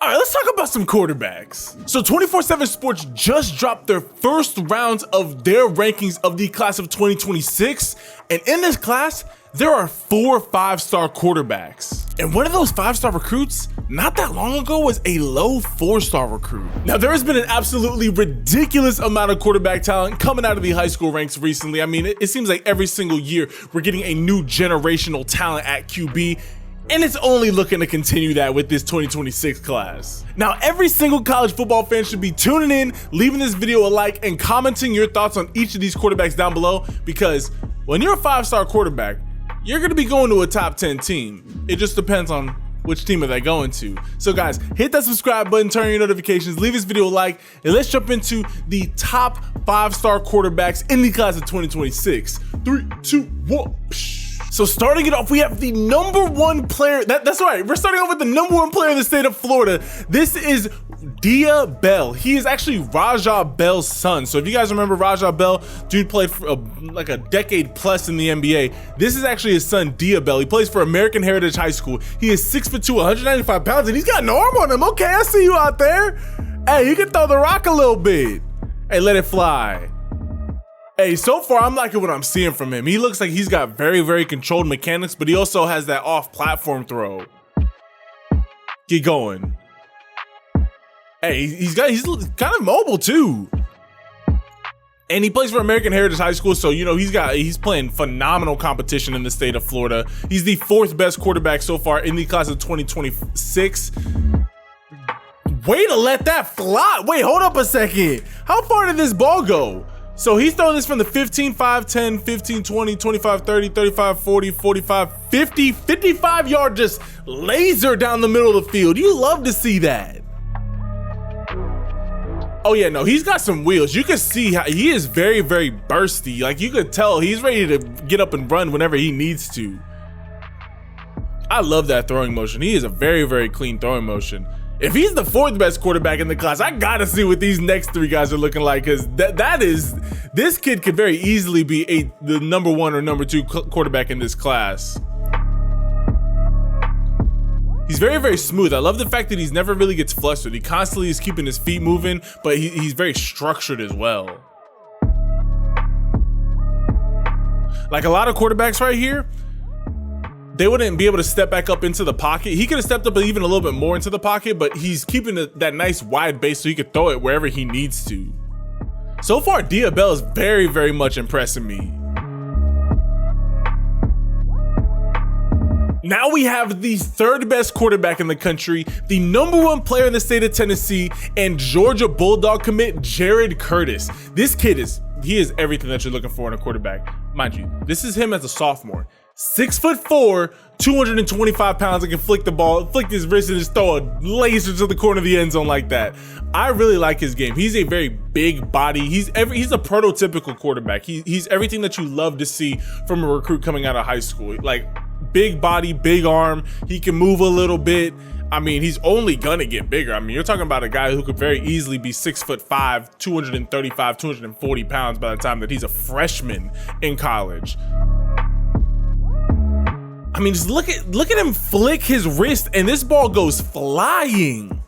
All right, let's talk about some quarterbacks. So 24/7 Sports just dropped their first rounds of their rankings of the class of 2026. And in this class, there are 4 5-star quarterbacks. And one of those 5-star recruits, not that long ago, was a low 4-star recruit. Now, there has been an absolutely ridiculous amount of quarterback talent coming out of the high school ranks recently. I mean, it seems like every single year we're getting a new generational talent at QB. And it's only looking to continue that with this 2026 class. Now, every single college football fan should be tuning in, leaving this video a like, and commenting your thoughts on each of these quarterbacks down below, because when you're a 5-star quarterback, you're gonna be going to a top 10 team. It just depends on which team are they going to. So guys, hit that subscribe button, turn on your notifications, leave this video a like, and let's jump into the top 5-star quarterbacks in the class of 2026. 3, 2, 1. So starting it off, we have the #1 player. That's right. We're starting off with the #1 player in the state of Florida. This is Dia Bell. He is actually Rajah Bell's son. So if you guys remember Rajah Bell, dude played for like a decade plus in the NBA. This is actually his son, Dia Bell. He plays for American Heritage High School. He is 6'2", 195 pounds, and he's got an arm on him. Okay, I see you out there. Hey, you can throw the rock a little bit. Hey, let it fly. Hey, so far I'm liking what I'm seeing from him. He looks like he's got very, very controlled mechanics, but he also has that off-platform throw. Get going. Hey, he's kind of mobile too. And he plays for American Heritage High School, so you know he's playing phenomenal competition in the state of Florida. He's the 4th best quarterback so far in the class of 2026. Way to let that fly. Wait, hold up a second. How far did this ball go? So he's throwing this from the 15, 5, 10, 15, 20, 25, 30, 35, 40, 45, 50, 55 yard just laser down the middle of the field. You love to see that. Oh yeah, no, he's got some wheels. You can see how he is very, very bursty. Like you could tell he's ready to get up and run whenever he needs to. I love that throwing motion. He is a very, very clean throwing motion. If he's the 4th best quarterback in the class, I gotta see what these next 3 guys are looking like, because this kid could very easily be the #1 or #2 quarterback in this class. He's very, very smooth. I love the fact that he's never really gets flustered. He constantly is keeping his feet moving, but he's very structured as well. Like a lot of quarterbacks right here, they wouldn't be able to step back up into the pocket. He could have stepped up even a little bit more into the pocket, but he's keeping that nice wide base so he could throw it wherever he needs to. So far, Dia Bell is very, very much impressing me. Now we have the 3rd best quarterback in the country, the #1 player in the state of Tennessee, and Georgia Bulldog commit Jared Curtis. This kid is everything that you're looking for in a quarterback. Mind you, this is him as a sophomore. 6'4", 225 pounds, and can flick his wrist and just throw a laser to the corner of the end zone like that. I really like his game. He's a very big body. He's a prototypical quarterback. He's everything that you love to see from a recruit coming out of high school. Like big body, big arm. He can move a little bit. I mean, he's only gonna get bigger. I mean, you're talking about a guy who could very easily be 6'5", 235, 240 pounds by the time that he's a freshman in college. I mean, just look at him flick his wrist and this ball goes flying.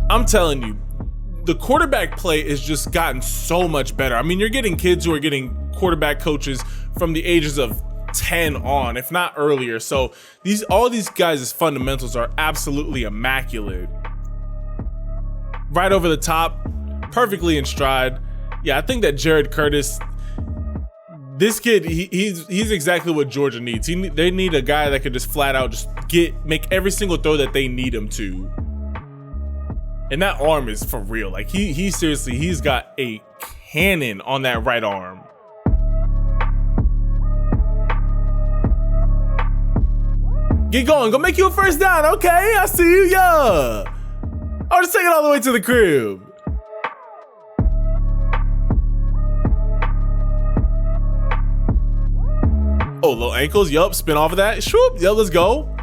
I'm telling you, the quarterback play has just gotten so much better. I mean, you're getting kids who are getting quarterback coaches from the ages of 10 on, if not earlier. So all these guys' fundamentals are absolutely immaculate. Right over the top, perfectly in stride. Yeah, I think that Jared Curtis, this kid, he's exactly what Georgia needs. They need a guy that could just flat out just make every single throw that they need him to. And that arm is for real. Like he seriously, he's got a cannon on that right arm. Get going, go make you a first down. Okay, I see you, yeah. I'll just take it all the way to the crib. Oh, low ankles, yup, spin off of that. Shoop, yup, let's go.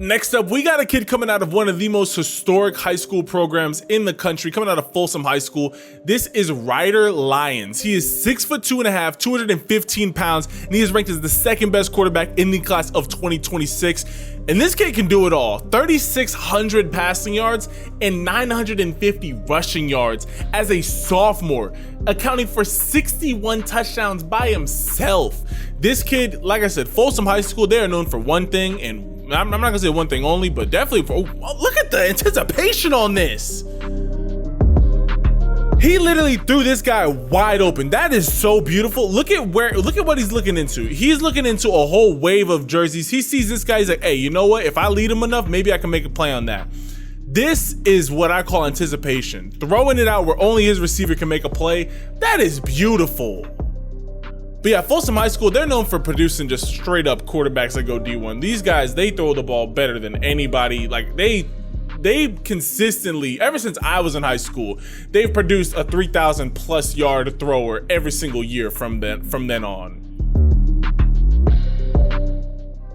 Next up, we got a kid coming out of one of the most historic high school programs in the country, coming out of Folsom High School. This is Ryder Lyons. He is 6'2.5", 215 pounds, and he is ranked as the second best quarterback in the class of 2026. And this kid can do it all. 3,600 passing yards and 950 rushing yards as a sophomore, accounting for 61 touchdowns by himself. This kid, like I said, Folsom High School, they are known for one thing, and I'm not gonna say one thing only, but definitely for, oh, look at the anticipation on this. He literally threw this guy wide open. That is so beautiful. Look at what he's looking into. He's looking into a whole wave of jerseys. He sees this guy, he's like, hey, you know what? If I lead him enough, maybe I can make a play on that. This is what I call anticipation. Throwing it out where only his receiver can make a play. That is beautiful. But yeah, Folsom High School, they're known for producing just straight up quarterbacks that go D1. These guys, they throw the ball better than anybody. Like they consistently, ever since I was in high school, they've produced a 3,000 plus yard thrower every single year from then on.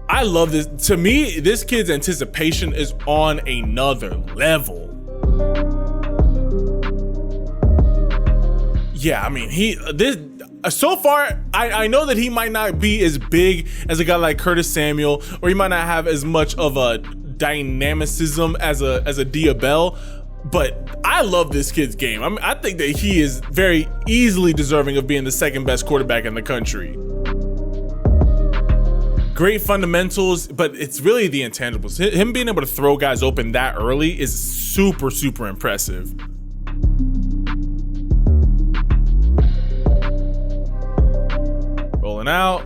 I love this. To me, this kid's anticipation is on another level. Yeah, I mean, so far, I know that he might not be as big as a guy like Curtis Samuel, or he might not have as much of a dynamicism as a Diabell, but I love this kid's game. I mean, I think that he is very easily deserving of being the second best quarterback in the country. Great fundamentals, but it's really the intangibles. Him being able to throw guys open that early is super, super impressive. Rolling out.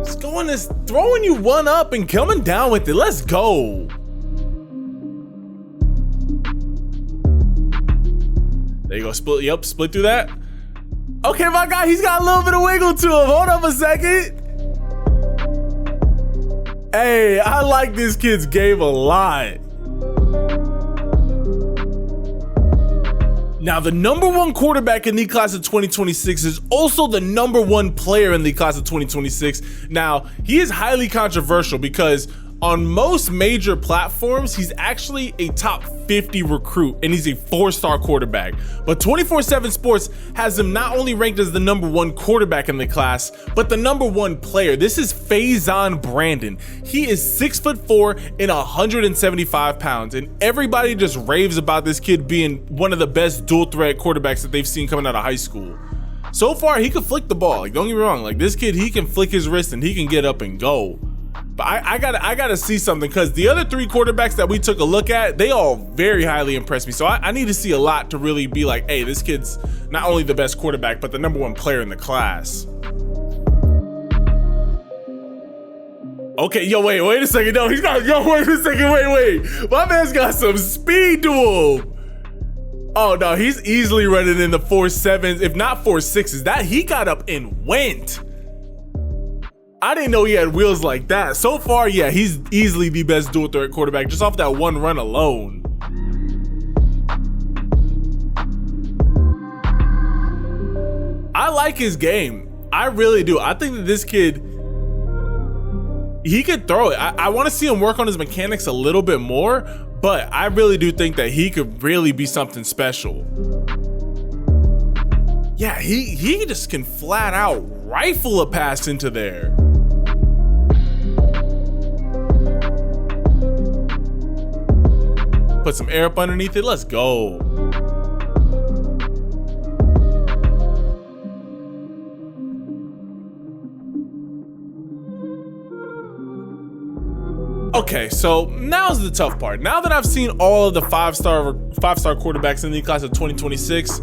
Just going this, throwing you one up and coming down with it. Let's go. There you go. Split. Yep, split through that. Okay, my guy, he's got a little bit of wiggle to him. Hold up a second. Hey, I like this kid's game a lot. Now, the #1 quarterback in the class of 2026 is also the #1 player in the class of 2026. Now, he is highly controversial because on most major platforms, he's actually a top 50 recruit and he's a 4-star quarterback. But 24/7 Sports has him not only ranked as the #1 quarterback in the class, but the #1 player. This is Faizon Brandon. He is 6'4" and 175 pounds, and everybody just raves about this kid being one of the best dual threat quarterbacks that they've seen coming out of high school. So far, he can flick the ball. Like, don't get me wrong. Like, this kid, he can flick his wrist and he can get up and go. But I gotta see something, because the other 3 quarterbacks that we took a look at, they all very highly impressed me. So I need to see a lot to really be like, hey, this kid's not only the best quarterback, but the #1 player in the class. Okay, yo, wait a second. No, he's got, wait a second, wait. My man's got some speed to him. Oh no, he's easily running in the 4.7s, if not 4.6s. That he got up and went. I didn't know he had wheels like that. So far, yeah, he's easily the best dual threat quarterback just off that one run alone. I like his game. I really do. I think that this kid, he could throw it. I want to see him work on his mechanics a little bit more, but I really do think that he could really be something special. Yeah, he just can flat out rifle a pass into there. Put some air up underneath it. Let's go. Okay, so now's the tough part. Now that I've seen all of the five-star quarterbacks in the class of 2026,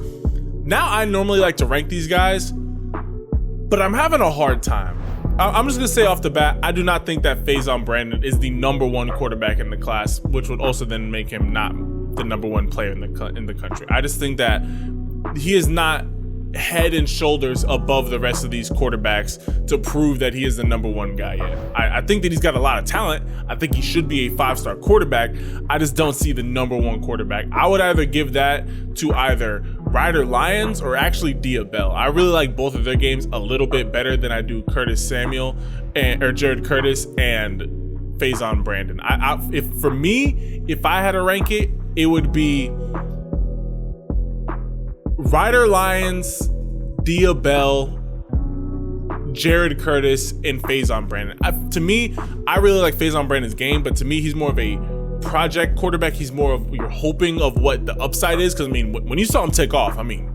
now I normally like to rank these guys, but I'm having a hard time. I'm just gonna say off the bat, I do not think that Faizon Brandon is the #1 quarterback in the class, which would also then make him not the #1 player in the country. I just think that he is not head and shoulders above the rest of these quarterbacks to prove that he is the #1 guy yet. I think that he's got a lot of talent. I think he should be a 5-star quarterback. I just don't see the #1 quarterback. I would either give that to either Ryder Lyons or actually Diabell. I really like both of their games a little bit better than I do Curtis Samuel or Jared Curtis and Faizon Brandon. If I had to rank it, it would be Ryder Lyons, Diabell, Jared Curtis, and Faizon Brandon. To me, I really like Faizon Brandon's game, but to me, he's more of a project quarterback. He's more of, you're hoping of what the upside is. Because I mean, when you saw him take off, I mean,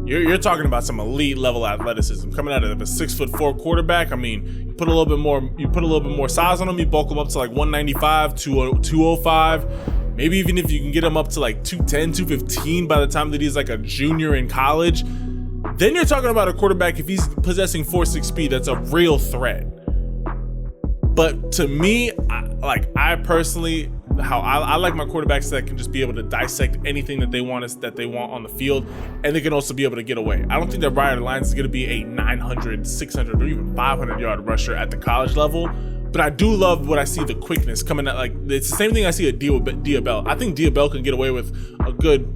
you're talking about some elite level athleticism coming out of a 6'4" quarterback. I mean, you put a little bit more size on him. You bulk him up to like 195, 205. Maybe even if you can get him up to like 210, 215 by the time that he's like a junior in college, then you're talking about a quarterback, if he's possessing 4.6 speed, that's a real threat. But to me, I personally, I like my quarterbacks that can just be able to dissect anything that they want on the field, and they can also be able to get away. I don't think that Ryder Lyons is going to be a 900, 600, or even 500 yard rusher at the college level. But I do love what I see, the quickness coming out. Like, it's the same thing I see at Diabell. I think Diabell can get away with a good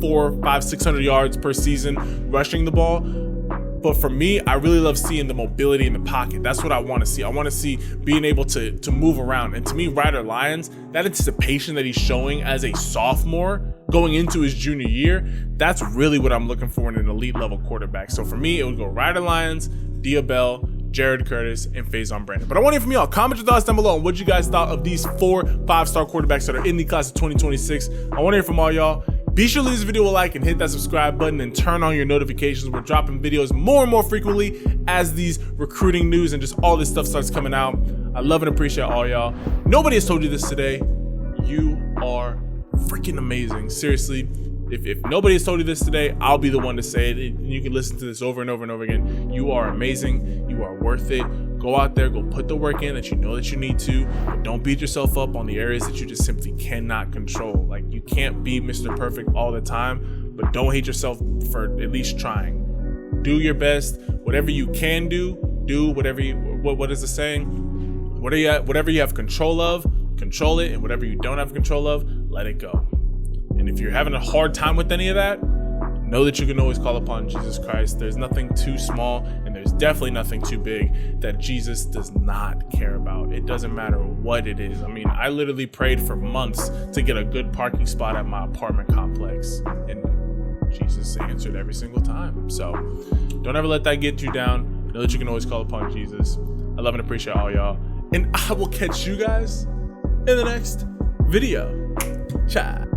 400, 500, 600 yards per season rushing the ball. But for me, I really love seeing the mobility in the pocket. That's what I want to see. I want to see being able to move around. And to me, Ryder Lyons, that anticipation that he's showing as a sophomore going into his junior year, that's really what I'm looking for in an elite level quarterback. So for me, it would go Ryder Lyons, Diabell, Jared Curtis, and Faizon Brandon. But I want to hear from y'all. Comment your thoughts down below on what you guys thought of these 4 5-star quarterbacks that are in the class of 2026. I want to hear from all y'all. Be sure to leave this video a like and hit that subscribe button and turn on your notifications. We're dropping videos more and more frequently as these recruiting news and just all this stuff starts coming out. I love and appreciate all y'all. Nobody has told you this today. You are freaking amazing. Seriously. If nobody has told you this today, I'll be the one to say it. You can listen to this over and over and over again. You are amazing. You are worth it. Go out there, go put the work in that you know that you need to, but don't beat yourself up on the areas that you just simply cannot control. Like, you can't be Mr. Perfect all the time, but don't hate yourself for at least trying. Do your best. Whatever you can do whatever you, what is the saying? Whatever you have control of, control it, and whatever you don't have control of, let it go. And if you're having a hard time with any of that, know that you can always call upon Jesus Christ. There's nothing too small, and there's definitely nothing too big that Jesus does not care about. It doesn't matter what it is. I mean, I literally prayed for months to get a good parking spot at my apartment complex, and Jesus answered every single time. So don't ever let that get you down. Know that you can always call upon Jesus. I love and appreciate all y'all, and I will catch you guys in the next video. Ciao.